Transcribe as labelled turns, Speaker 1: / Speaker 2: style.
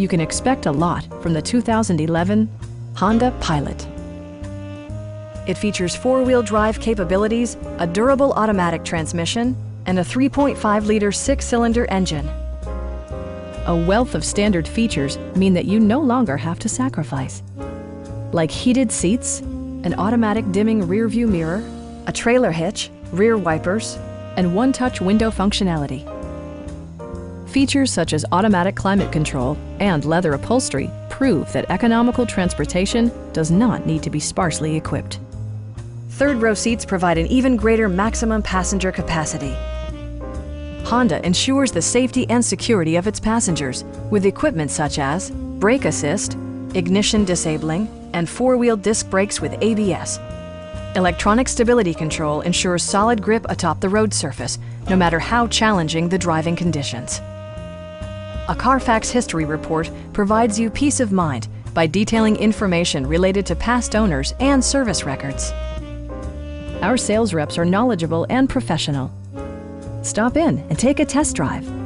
Speaker 1: you can expect a lot from the 2011 Honda Pilot. It features four-wheel drive capabilities, a durable automatic transmission, and a 3.5-liter six-cylinder engine. A wealth of standard features mean that you no longer have to sacrifice, like heated seats, an automatic dimming rear-view mirror, a trailer hitch, rear wipers, and one-touch window functionality. Features such as automatic climate control and leather upholstery prove that economical transportation does not need to be sparsely equipped. Third-row seats provide an even greater maximum passenger capacity. Honda ensures the safety and security of its passengers with equipment such as brake assist, ignition disabling, and four-wheel disc brakes with ABS. Electronic stability control ensures solid grip atop the road surface, no matter how challenging the driving conditions. A Carfax history report provides you peace of mind by detailing information related to past owners and service records. Our sales reps are knowledgeable and professional. Stop in and take a test drive.